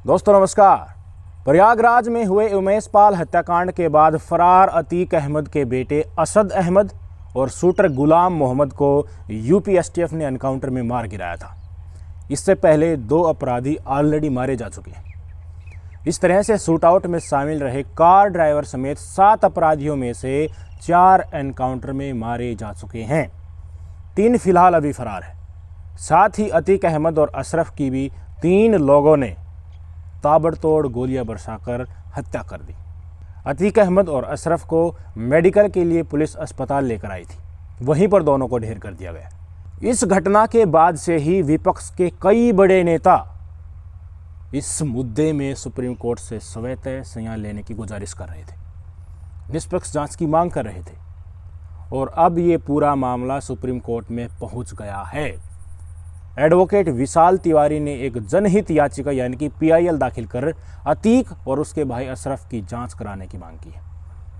दोस्तों नमस्कार। प्रयागराज में हुए उमेश पाल हत्याकांड के बाद फरार अतीक अहमद के बेटे असद अहमद और शूटर गुलाम मोहम्मद को यूपी एसटीएफ ने एनकाउंटर में मार गिराया था। इससे पहले 2 अपराधी ऑलरेडी मारे जा चुके हैं। इस तरह से शूटआउट में शामिल रहे कार ड्राइवर समेत 7 अपराधियों में से 4 एनकाउंटर में मारे जा चुके हैं। 3 फिलहाल अभी फरार है। साथ ही अतीक अहमद और अशरफ की भी 3 लोगों ने ताबड़तोड़ गोलियां बरसाकर हत्या कर दी। अतीक अहमद और अशरफ को मेडिकल के लिए पुलिस अस्पताल लेकर आई थी, वहीं पर दोनों को ढेर कर दिया गया। इस घटना के बाद से ही विपक्ष के कई बड़े नेता इस मुद्दे में सुप्रीम कोर्ट से स्वतः संज्ञान लेने की गुजारिश कर रहे थे, निष्पक्ष जांच की मांग कर रहे थे और अब ये पूरा मामला सुप्रीम कोर्ट में पहुंच गया है। एडवोकेट विशाल तिवारी ने एक जनहित याचिका यानी कि पीआईएल दाखिल कर अतीक और उसके भाई अशरफ की जांच कराने की मांग की है।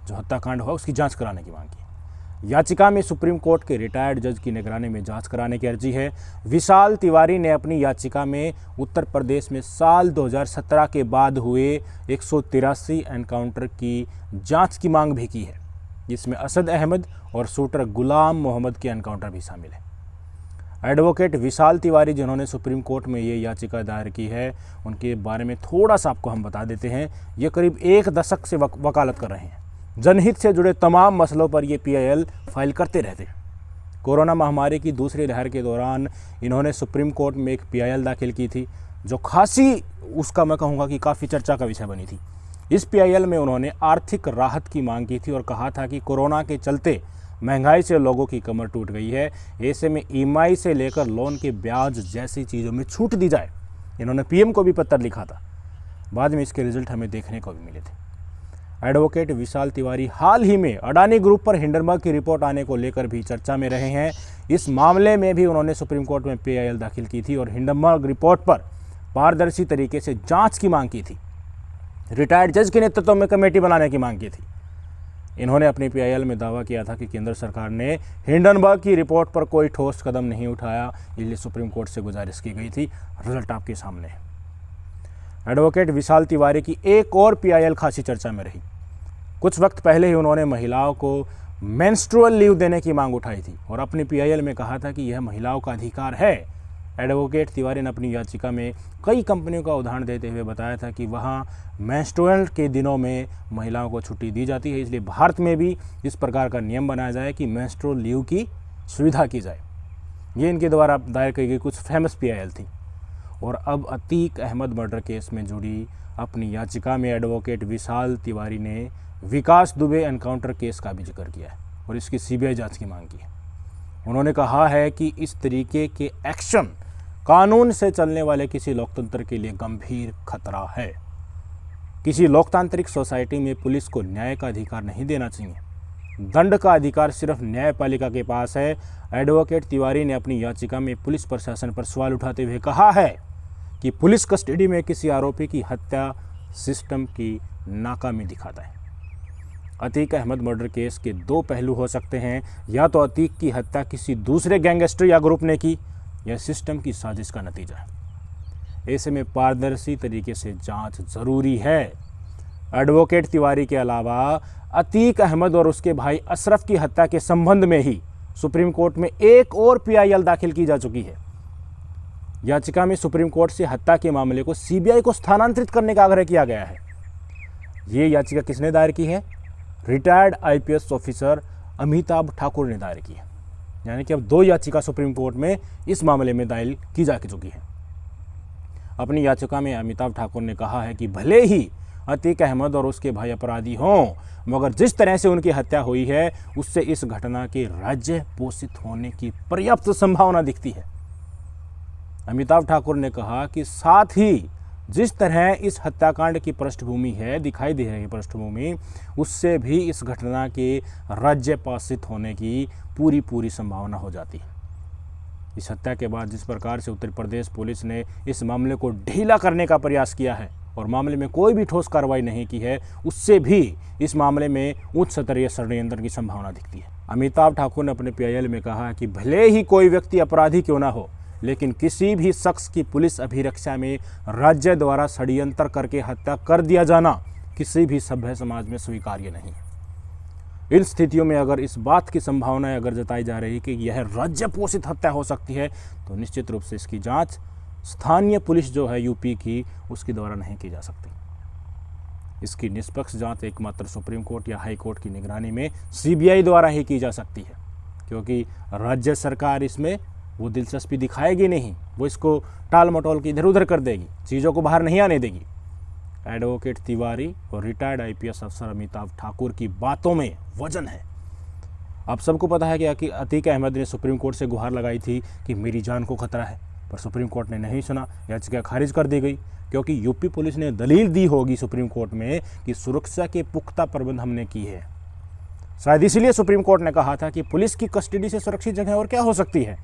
जो हत्याकांड हुआ उसकी जांच कराने की मांग की है। याचिका में सुप्रीम कोर्ट के रिटायर्ड जज की निगरानी में जांच कराने की अर्जी है। विशाल तिवारी ने अपनी याचिका में उत्तर प्रदेश में साल 2017 के बाद हुए 183 एनकाउंटर की जांच की मांग भी की है, जिसमें असद अहमद और शूटर गुलाम मोहम्मद के एनकाउंटर भी शामिल है। एडवोकेट विशाल तिवारी जिन्होंने सुप्रीम कोर्ट में ये याचिका दायर की है, उनके बारे में थोड़ा सा आपको हम बता देते हैं। ये करीब 1 दशक से वकालत कर रहे हैं। जनहित से जुड़े तमाम मसलों पर ये पीआईएल फाइल करते रहते हैं। कोरोना महामारी की दूसरी लहर के दौरान इन्होंने सुप्रीम कोर्ट में एक पीआईएल दाखिल की थी, जो खासी उसका मैं कहूँगा कि काफ़ी चर्चा का विषय बनी थी। इस पीआईएल में उन्होंने आर्थिक राहत की मांग की थी और कहा था कि कोरोना के चलते महंगाई से लोगों की कमर टूट गई है, ऐसे में ईएमआई से लेकर लोन के ब्याज जैसी चीज़ों में छूट दी जाए। इन्होंने पीएम को भी पत्र लिखा था। बाद में इसके रिजल्ट हमें देखने को भी मिले थे। एडवोकेट विशाल तिवारी हाल ही में अडानी ग्रुप पर हिंडनबर्ग की रिपोर्ट आने को लेकर भी चर्चा में रहे हैं। इस मामले में भी उन्होंने सुप्रीम कोर्ट में पीआईएल दाखिल की थी और हिंडनबर्ग रिपोर्ट पर पारदर्शी तरीके से जाँच की मांग की थी। रिटायर्ड जज के नेतृत्व में कमेटी बनाने की मांग की थी। इन्होंने अपने पीआईएल में दावा किया था कि केंद्र सरकार ने हिंडनबर्ग की रिपोर्ट पर कोई ठोस कदम नहीं उठाया, इसलिए सुप्रीम कोर्ट से गुजारिश की गई थी। रिजल्ट आपके सामने है। एडवोकेट विशाल तिवारी की एक और पीआईएल खासी चर्चा में रही। कुछ वक्त पहले ही उन्होंने महिलाओं को मेंस्ट्रुअल लीव देने की मांग उठाई थी और अपने पीआईएल में कहा था कि यह महिलाओं का अधिकार है। एडवोकेट तिवारी ने अपनी याचिका में कई कंपनियों का उदाहरण देते हुए बताया था कि वहाँ मेंस्ट्रुअल के दिनों में महिलाओं को छुट्टी दी जाती है, इसलिए भारत में भी इस प्रकार का नियम बनाया जाए कि मेंस्ट्रुअल लीव की सुविधा की जाए। ये इनके द्वारा दायर की गई कुछ फेमस पीआईएल थी। और अब अतीक अहमद मर्डर केस में जुड़ी अपनी याचिका में एडवोकेट विशाल तिवारी ने विकास दुबे एनकाउंटर केस का भी जिक्र किया है और इसकी सीबीआई जाँच की मांग की है। उन्होंने कहा है कि इस तरीके के एक्शन कानून से चलने वाले किसी लोकतंत्र के लिए गंभीर खतरा है। किसी लोकतांत्रिक सोसाइटी में पुलिस को न्याय का अधिकार नहीं देना चाहिए। दंड का अधिकार सिर्फ न्यायपालिका के पास है। एडवोकेट तिवारी ने अपनी याचिका में पुलिस प्रशासन पर सवाल उठाते हुए कहा है कि पुलिस कस्टडी में किसी आरोपी की हत्या सिस्टम की नाकामी दिखाता है। अतीक अहमद मर्डर केस के 2 पहलू हो सकते हैं, या तो अतीक की हत्या किसी दूसरे गैंगस्टर या ग्रुप ने की, या सिस्टम की साजिश का नतीजा है। ऐसे में पारदर्शी तरीके से जांच जरूरी है। एडवोकेट तिवारी के अलावा अतीक अहमद और उसके भाई अशरफ की हत्या के संबंध में ही सुप्रीम कोर्ट में एक और पीआईएल दाखिल की जा चुकी है। याचिका में सुप्रीम कोर्ट से हत्या के मामले को सीबीआई को स्थानांतरित करने का आग्रह किया गया है। ये याचिका किसने दायर की है? Retired IPS officer Amitabh Thakur ने दायर की है। यानी कि अब 2 याचिका सुप्रीम कोर्ट में इस मामले में दायर की जा चुकी है। अपनी याचिका में अमिताभ ठाकुर ने कहा है कि भले ही अतीक अहमद और उसके भाई अपराधी हों, मगर जिस तरह से उनकी हत्या हुई है उससे इस घटना के राज्य पोषित होने की पर्याप्त संभावना दिखती है। अमिताभ ठाकुर ने कहा कि साथ ही जिस तरह इस हत्याकांड की पृष्ठभूमि है, दिखाई दे रही पृष्ठभूमि, उससे भी इस घटना के राज्यपासित होने की पूरी संभावना हो जाती है। इस हत्या के बाद जिस प्रकार से उत्तर प्रदेश पुलिस ने इस मामले को ढीला करने का प्रयास किया है और मामले में कोई भी ठोस कार्रवाई नहीं की है, उससे भी इस मामले में उच्च स्तरीय षड्यंत्र की संभावना दिखती है। अमिताभ ठाकुर ने अपने पीआईएल में कहा कि भले ही कोई व्यक्ति अपराधी क्यों ना हो, लेकिन किसी भी शख्स की पुलिस अभिरक्षा में राज्य द्वारा षड्यंत्र करके हत्या कर दिया जाना किसी भी सभ्य समाज में स्वीकार्य नहीं है। इन स्थितियों में अगर इस बात की संभावना अगर जताई जा रही है कि यह राज्य पोषित हत्या हो सकती है, तो निश्चित रूप से इसकी जांच स्थानीय पुलिस जो है यूपी की, उसके द्वारा नहीं की जा सकती। इसकी निष्पक्ष जांच एकमात्र सुप्रीम कोर्ट या हाई कोर्ट की निगरानी में सीबीआई द्वारा ही की जा सकती है, क्योंकि राज्य सरकार इसमें वो दिलचस्पी दिखाएगी नहीं, वो इसको टाल मटोल के इधर उधर कर देगी, चीज़ों को बाहर नहीं आने देगी। एडवोकेट तिवारी और रिटायर्ड आईपीएस अफसर अमिताभ ठाकुर की बातों में वजन है। आप सबको पता है कि अतीक अहमद ने सुप्रीम कोर्ट से गुहार लगाई थी कि मेरी जान को खतरा है, पर सुप्रीम कोर्ट ने नहीं सुना, याचिका खारिज कर दी गई, क्योंकि यूपी पुलिस ने दलील दी होगी सुप्रीम कोर्ट में कि सुरक्षा के पुख्ता प्रबंध हमने की है। शायद इसलिए सुप्रीम कोर्ट ने कहा था कि पुलिस की कस्टडी से सुरक्षित जगह और क्या हो सकती है।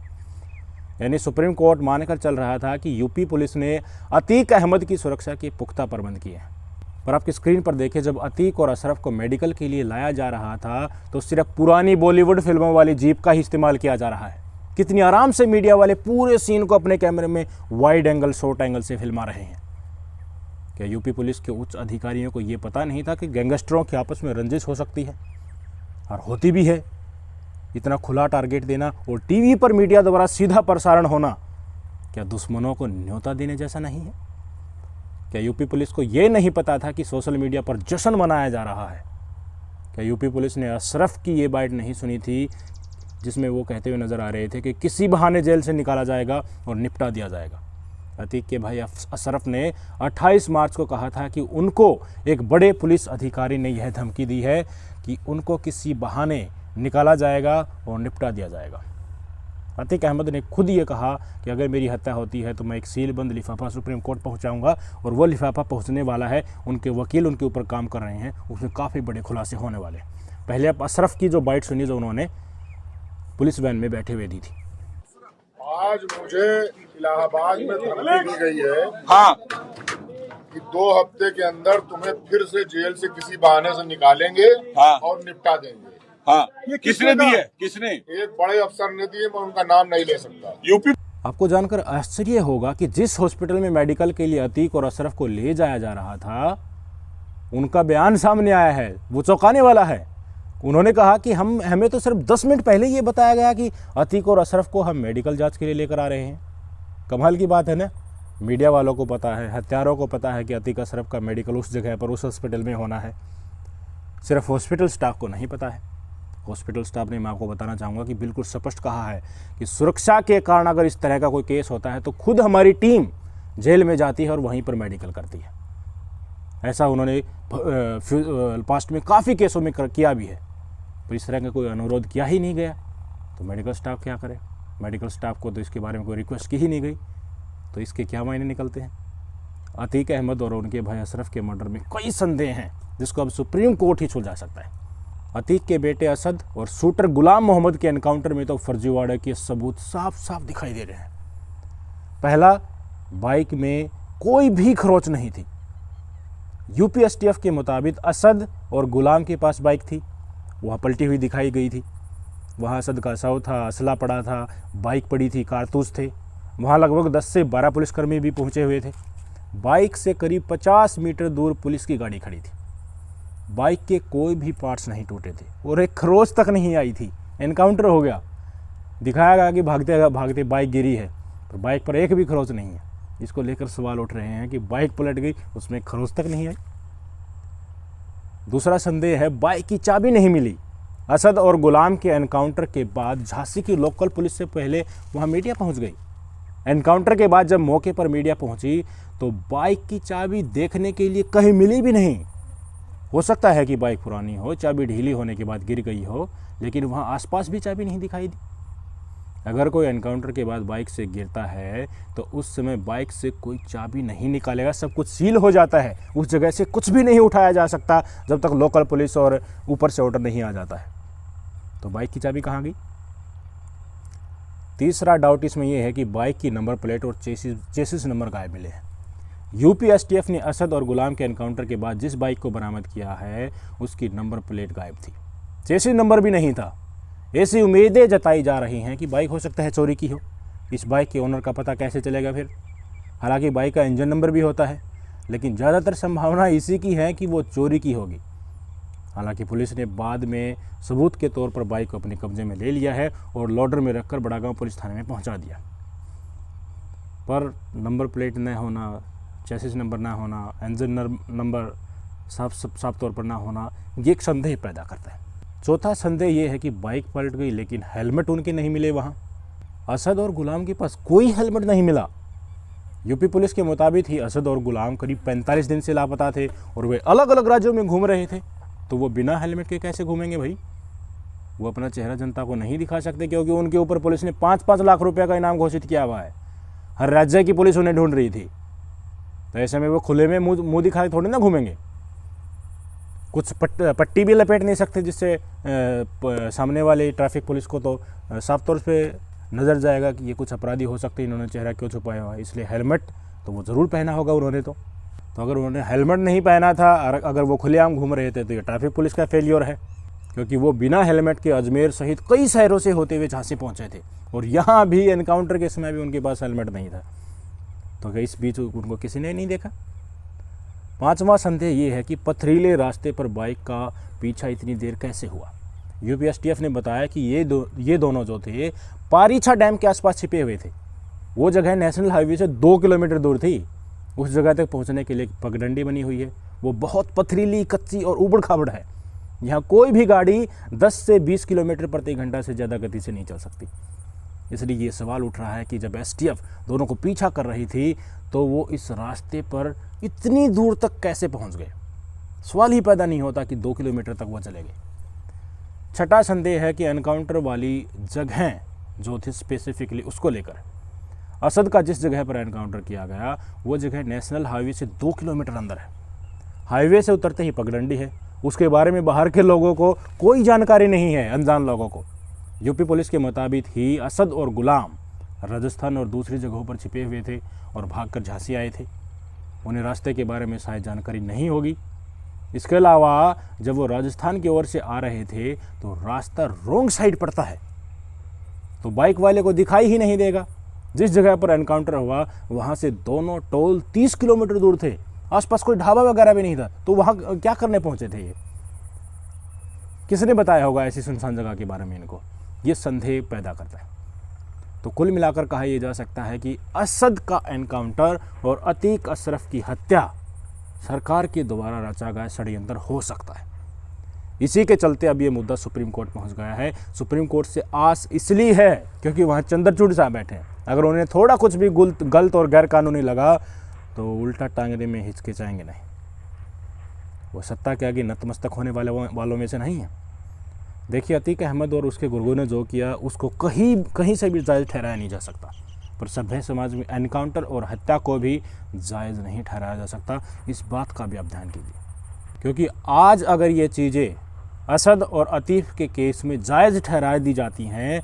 यानी सुप्रीम कोर्ट मानकर चल रहा था कि यूपी पुलिस ने अतीक अहमद की सुरक्षा के पुख्ता प्रबंध किए हैं। पर आपकी स्क्रीन पर देखिए, जब अतीक और अशरफ को मेडिकल के लिए लाया जा रहा था तो सिर्फ पुरानी बॉलीवुड फिल्मों वाली जीप का ही इस्तेमाल किया जा रहा है। कितनी आराम से मीडिया वाले पूरे सीन को अपने कैमरे में वाइड एंगल, शॉर्ट एंगल से फिल्मा रहे हैं। क्या यूपी पुलिस के उच्च अधिकारियों को ये पता नहीं था कि गैंगस्टरों की आपस में रंजिश हो सकती है, और होती भी है। इतना खुला टारगेट देना और टीवी पर मीडिया द्वारा सीधा प्रसारण होना क्या दुश्मनों को न्योता देने जैसा नहीं है? क्या यूपी पुलिस को ये नहीं पता था कि सोशल मीडिया पर जश्न मनाया जा रहा है? क्या यूपी पुलिस ने अशरफ की ये बाइट नहीं सुनी थी जिसमें वो कहते हुए नजर आ रहे थे कि किसी बहाने जेल से निकाला जाएगा और निपटा दिया जाएगा? अतीक के भाई अशरफ ने 28 मार्च को कहा था कि उनको एक बड़े पुलिस अधिकारी ने यह धमकी दी है कि उनको किसी बहाने निकाला जाएगा और निपटा दिया जाएगा। अतीक अहमद ने खुद ये कहा कि अगर मेरी हत्या होती है तो मैं एक सीलबंद लिफाफा सुप्रीम कोर्ट पहुंचाऊंगा, और वो लिफाफा पहुंचने वाला है, उनके वकील उनके ऊपर काम कर रहे हैं, उसमें काफ़ी बड़े खुलासे होने वाले। पहले आप अशरफ की जो बाइट सुनी जो उन्होंने पुलिस वैन में बैठे हुए दी थी। आज मुझे इलाहाबाद में धमकी दी गई है, हाँ, कि 2 हफ्ते के अंदर तुम्हें फिर से जेल से किसी बहाने से निकालेंगे, हाँ, और निपटा देंगे। हाँ, ये किसने दी है? किसने? एक बड़े अफसर ने दी है, मैं उनका नाम नहीं ले सकता। यूपी। आपको जानकर आश्चर्य होगा कि जिस हॉस्पिटल में मेडिकल के लिए अतीक और अशरफ को ले जाया जा रहा था, उनका बयान सामने आया है, वो चौंकाने वाला है। उन्होंने कहा कि हमें तो सिर्फ 10 मिनट पहले ये बताया गया कि अतीक और अशरफ को हम मेडिकल जांच के लिए लेकर आ रहे हैं। कमाल की बात है ना। मीडिया वालों को पता है, हत्यारों को पता है कि अतीक अशरफ का मेडिकल उस जगह पर, उस हॉस्पिटल में होना है। सिर्फ हॉस्पिटल स्टाफ को नहीं पता है। हॉस्पिटल स्टाफ ने, मैं आपको बताना चाहूँगा कि बिल्कुल स्पष्ट कहा है कि सुरक्षा के कारण अगर इस तरह का कोई केस होता है तो खुद हमारी टीम जेल में जाती है और वहीं पर मेडिकल करती है। ऐसा उन्होंने पास्ट में काफ़ी केसों में किया भी है। पर इस तरह का कोई अनुरोध किया ही नहीं गया तो मेडिकल स्टाफ क्या करे? मेडिकल स्टाफ को तो इसके बारे में कोई रिक्वेस्ट की ही नहीं गई, तो इसके क्या मायने निकलते हैं? अतीक अहमद और उनके भाई अशरफ के मर्डर में कई संदेह हैं जिसको अब सुप्रीम कोर्ट ही सुलझा सकता है। अतीक के बेटे असद और शूटर गुलाम मोहम्मद के एनकाउंटर में तो फर्जीवाड़े के सबूत साफ साफ दिखाई दे रहे हैं। पहला, बाइक में कोई भी खरोच नहीं थी। यूपी एसटीएफ के मुताबिक असद और गुलाम के पास बाइक थी, वह पलटी हुई दिखाई गई थी। वहाँ असद का शव था, असला पड़ा था, बाइक पड़ी थी, कारतूस थे। वहाँ लगभग 10 से 12 पुलिसकर्मी भी पहुँचे हुए थे। बाइक से करीब 50 मीटर दूर पुलिस की गाड़ी खड़ी थी। बाइक के कोई भी पार्ट्स नहीं टूटे थे और एक खरोच तक नहीं आई थी। एनकाउंटर हो गया, दिखाया गया कि भागते भागते बाइक गिरी है, पर बाइक पर एक भी खरोच नहीं है। इसको लेकर सवाल उठ रहे हैं कि बाइक पलट गई, उसमें खरोच तक नहीं आई। दूसरा संदेह है, बाइक की चाबी नहीं मिली। असद और गुलाम के एनकाउंटर के बाद झांसी की लोकल पुलिस से पहले वहां मीडिया पहुंच गई। एनकाउंटर के बाद जब मौके पर मीडिया पहुंची तो बाइक की चाबी देखने के लिए कहीं मिली भी नहीं। हो सकता है कि बाइक पुरानी हो, चाबी ढीली होने के बाद गिर गई हो, लेकिन वहां आसपास भी चाबी नहीं दिखाई दी। अगर कोई एनकाउंटर के बाद बाइक से गिरता है तो उस समय बाइक से कोई चाबी नहीं निकालेगा, सब कुछ सील हो जाता है। उस जगह से कुछ भी नहीं उठाया जा सकता जब तक लोकल पुलिस और ऊपर से ऑर्डर नहीं आ जाता है। तो बाइक की चाबी कहाँ गई? तीसरा डाउट इसमें यह है कि बाइक की नंबर प्लेट और चेसिस नंबर गायब मिले हैं। यूपी एसटीएफ ने असद और गुलाम के एनकाउंटर के बाद जिस बाइक को बरामद किया है उसकी नंबर प्लेट गायब थी, चेसिस नंबर भी नहीं था। ऐसी उम्मीदें जताई जा रही हैं कि बाइक हो सकता है चोरी की हो, इस बाइक के ओनर का पता कैसे चलेगा फिर? हालांकि बाइक का इंजन नंबर भी होता है, लेकिन ज़्यादातर संभावना इसी की है कि वो चोरी की होगी। हालांकि पुलिस ने बाद में सबूत के तौर पर बाइक को अपने कब्जे में ले लिया है और लोडर में रखकर बड़ागांव पुलिस थाने में पहुंचा दिया। पर नंबर प्लेट न होना, चेसिस नंबर ना होना, इंजन नंबर साफ तौर पर ना होना, ये एक संदेह पैदा करता है। चौथा संदेह ये है कि बाइक पलट गई लेकिन हेलमेट उनके नहीं मिले। वहाँ असद और गुलाम के पास कोई हेलमेट नहीं मिला। यूपी पुलिस के मुताबिक ही असद और गुलाम करीब 45 दिन से लापता थे और वे अलग अलग राज्यों में घूम रहे थे। तो वो बिना हेलमेट के कैसे घूमेंगे भाई? वो अपना चेहरा जनता को नहीं दिखा सकते क्योंकि उनके ऊपर पुलिस ने 5-5 लाख रुपए का इनाम घोषित किया हुआ है। हर राज्य की पुलिस उन्हें ढूंढ रही थी। तो ऐसे में वो खुले में मुंह दिखाए थोड़ी ना घूमेंगे। कुछ पट्टी भी लपेट नहीं सकते जिससे सामने वाले ट्रैफिक पुलिस को तो साफ तौर पे नज़र जाएगा कि ये कुछ अपराधी हो सकते हैं, इन्होंने चेहरा क्यों छुपाया हुआ है। इसलिए हेलमेट तो वो ज़रूर पहना होगा उन्होंने। तो अगर उन्होंने हेलमेट नहीं पहना था और अगर वो खुलेआम घूम रहे थे तो ये ट्रैफिक पुलिस का फेलियर है, क्योंकि वो बिना हेलमेट के अजमेर सहित कई शहरों से होते हुए झांसी पहुँचे थे और यहाँ भी एनकाउंटर के समय भी उनके पास हेलमेट नहीं था। तो इस बीच उनको किसी ने नहीं देखा। पांचवा संदेह ये है कि पथरीले रास्ते पर बाइक का पीछा इतनी देर कैसे हुआ। यूपीएसटीएफ ने बताया कि ये दोनों जो थे पारीछा डैम के आसपास छिपे हुए थे। वो जगह नेशनल हाईवे से 2 किलोमीटर दूर थी। उस जगह तक पहुंचने के लिए पगडंडी बनी हुई है। वो बहुत पथरीली, कच्ची और उबड़ खाबड़ है। यहाँ कोई भी गाड़ी 10 से 20 किलोमीटर प्रति घंटा से ज़्यादा गति से नहीं चल सकती। इसलिए ये सवाल उठ रहा है कि जब एसटीएफ दोनों को पीछा कर रही थी तो वो इस रास्ते पर इतनी दूर तक कैसे पहुंच गए। सवाल ही पैदा नहीं होता कि 2 किलोमीटर तक वो चले गए। छठा संदेह है कि एनकाउंटर वाली जगह जो थी स्पेसिफिकली उसको लेकर असद का जिस जगह पर एनकाउंटर किया गया वो जगह नेशनल हाईवे से 2 किलोमीटर अंदर है। हाईवे से उतरते ही पगडंडी है। उसके बारे में बाहर के लोगों को कोई जानकारी नहीं है, अनजान लोगों को। यूपी पुलिस के मुताबिक ही असद और गुलाम राजस्थान और दूसरी जगहों पर छिपे हुए थे और भागकर झांसी आए थे। उन्हें रास्ते के बारे में शायद जानकारी नहीं होगी। इसके अलावा जब वो राजस्थान की ओर से आ रहे थे तो रास्ता रोंग साइड पड़ता है, तो बाइक वाले को दिखाई ही नहीं देगा। जिस जगह पर एनकाउंटर हुआ वहाँ से दोनों टोल 30 किलोमीटर दूर थे। आसपास कोई ढाबा वगैरह भी नहीं था। तो वहाँ क्या करने पहुँचे थे ये? किसने बताया होगा ऐसी सुनसान जगह के बारे में इनको? ये संदेह पैदा करता है। तो कुल मिलाकर कहा यह जा सकता है कि असद का एनकाउंटर और अतीक अशरफ की हत्या सरकार के द्वारा रचा गया षड्यंत्र हो सकता है। इसी के चलते अब ये मुद्दा सुप्रीम कोर्ट पहुंच गया है। सुप्रीम कोर्ट से आस इसलिए है क्योंकि वहाँ चंद्रचूड़ साहब बैठे हैं। अगर उन्हें थोड़ा कुछ भी गलत और गैर कानूनी लगा तो उल्टा टांगने में हिचकिचाएंगे नहीं। वो सत्ता के आगे नतमस्तक होने वालों में से नहीं है। देखिए, अतीक अहमद और उसके गुर्गों ने जो किया उसको कहीं से भी जायज़ ठहराया नहीं जा सकता। पर सभ्य समाज में एनकाउंटर और हत्या को भी जायज़ नहीं ठहराया जा सकता। इस बात का भी आप ध्यान कीजिए, क्योंकि आज अगर ये चीज़ें असद और अतीक के केस में जायज़ ठहरा दी जाती हैं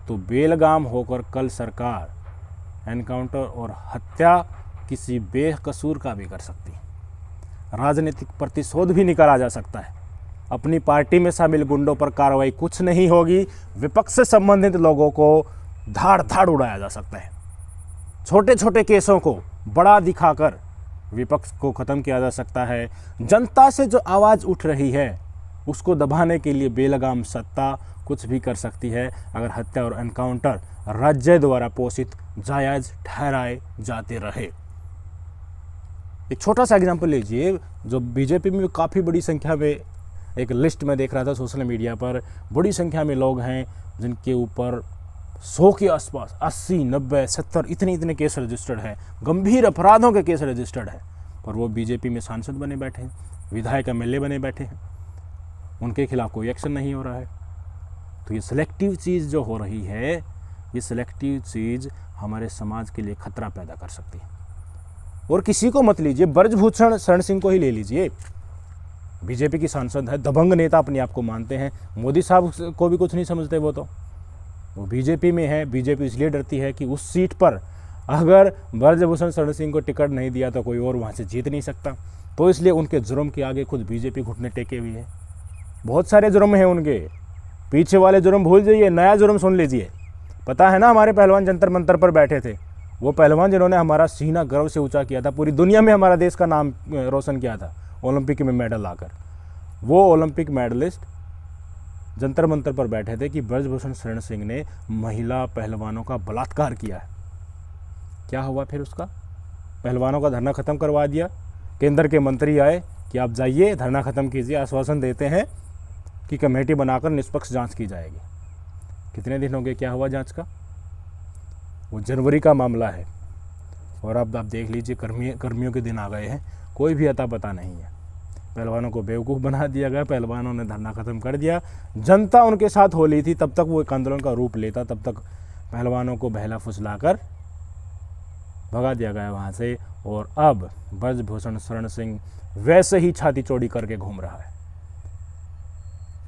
तो बेलगाम होकर कल सरकार एनकाउंटर और हत्या किसी बेकसूर का भी कर सकती है। राजनीतिक प्रतिशोध भी निकाला जा सकता है। अपनी पार्टी में शामिल गुंडों पर कार्रवाई कुछ नहीं होगी। विपक्ष से संबंधित लोगों को धाड़ उड़ाया जा सकता है। छोटे छोटे केसों को बड़ा दिखाकर विपक्ष को ख़त्म किया जा सकता है। जनता से जो आवाज़ उठ रही है उसको दबाने के लिए बेलगाम सत्ता कुछ भी कर सकती है अगर हत्या और एनकाउंटर राज्य द्वारा पोषित जायज़ ठहराए जाते रहे। एक छोटा सा एग्जांपल लीजिए, जो बीजेपी में काफ़ी बड़ी संख्या में, एक लिस्ट में देख रहा था सोशल मीडिया पर, बड़ी संख्या में लोग हैं जिनके ऊपर 100 के आसपास 80, 90, 70 इतने केस रजिस्टर्ड है, गंभीर अपराधों के केस रजिस्टर्ड है, पर वो बीजेपी में सांसद बने बैठे हैं, विधायक एमएलए बने बैठे हैं, उनके खिलाफ कोई एक्शन नहीं हो रहा है। तो ये सिलेक्टिव चीज़ जो हो रही है, ये सिलेक्टिव चीज़ हमारे समाज के लिए खतरा पैदा कर सकती है। और किसी को मत लीजिए, ब्रजभूषण शरण सिंह को ही ले लीजिए। बीजेपी की सांसद है, दबंग नेता अपने आप को मानते हैं, मोदी साहब को भी कुछ नहीं समझते। वो बीजेपी में है। बीजेपी इसलिए डरती है कि उस सीट पर अगर ब्रजभूषण शरण सिंह को टिकट नहीं दिया तो कोई और वहाँ से जीत नहीं सकता। तो इसलिए उनके जुर्म के आगे खुद बीजेपी घुटने टेके हुई है। बहुत सारे जुर्म हैं उनके, पीछे वाले जुर्म भूल जाइए, नया जुर्म सुन लीजिए। पता है ना, हमारे पहलवान जंतर मंतर पर बैठे थे, वो पहलवान जिन्होंने हमारा सीना गर्व से ऊंचा किया था, पूरी दुनिया में हमारा देश का नाम रोशन किया था ओलंपिक में मेडल लाकर। वो ओलंपिक मेडलिस्ट जंतर मंतर पर बैठे थे कि ब्रजभूषण शरण सिंह ने महिला पहलवानों का बलात्कार किया है। क्या हुआ फिर उसका? पहलवानों का धरना ख़त्म करवा दिया। केंद्र के मंत्री आए कि आप जाइए धरना ख़त्म कीजिए, आश्वासन देते हैं कि कमेटी बनाकर निष्पक्ष जांच की जाएगी। कितने दिन हो गए, क्या हुआ जांच का? वो जनवरी का मामला है और अब आप देख लीजिए गर्मियों के दिन आ गए हैं, कोई भी अता पता नहीं है। पहलवानों को बेवकूफ़ बना दिया गया, पहलवानों ने धरना ख़त्म कर दिया, जनता उनके साथ हो ली थी, तब तक वो एक आंदोलन का रूप लेता, तब तक पहलवानों को बहला फुसलाकर भगा दिया गया वहाँ से। और अब ब्रजभूषण शरण सिंह वैसे ही छाती चौड़ी करके घूम रहा है।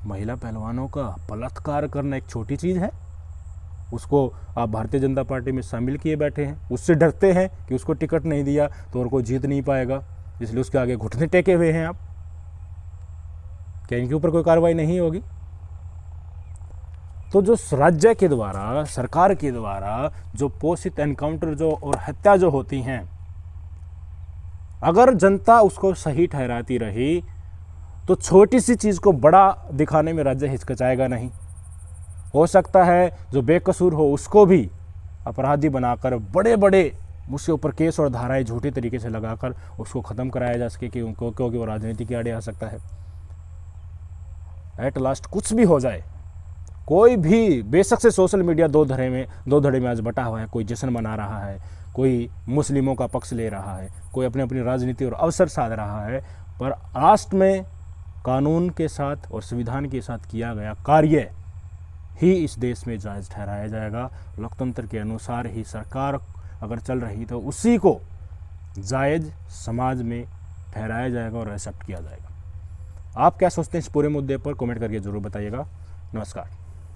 महिला पहलवानों का बलात्कार करना एक छोटी चीज़ है, उसको आप भारतीय जनता पार्टी में शामिल किए बैठे हैं, उससे डरते हैं कि उसको टिकट नहीं दिया तो और कोई जीत नहीं पाएगा, इसलिए उसके आगे घुटने टेके हुए हैं आप। क्या इनके ऊपर कोई कार्रवाई नहीं होगी? तो जो राज्य के द्वारा, सरकार के द्वारा जो पोषित एनकाउंटर जो और हत्या जो होती हैं, अगर जनता उसको सही ठहराती रही तो छोटी सी चीज़ को बड़ा दिखाने में राज्य हिचकिचाएगा नहीं। हो सकता है जो बेकसूर हो उसको भी अपराधी बनाकर बड़े बड़े उसके ऊपर केस और धाराएं झूठी तरीके से लगाकर उसको ख़त्म कराया जा सके, क्योंकि वो राजनीति के आड़े आ सकता है। एट लास्ट कुछ भी हो जाए, कोई भी, बेशक से सोशल मीडिया दो धड़े में आज बटा हुआ है, कोई जश्न मना रहा है, कोई मुस्लिमों का पक्ष ले रहा है, कोई अपनी अपनी राजनीति और अवसर साध रहा है, पर लास्ट में कानून के साथ और संविधान के साथ किया गया कार्य ही इस देश में जायज़ ठहराया जाएगा। लोकतंत्र के अनुसार ही सरकार अगर चल रही तो उसी को जायज़ समाज में ठहराया जाएगा और एक्सेप्ट किया जाएगा। आप क्या सोचते हैं इस पूरे मुद्दे पर? कमेंट करके ज़रूर बताइएगा। नमस्कार।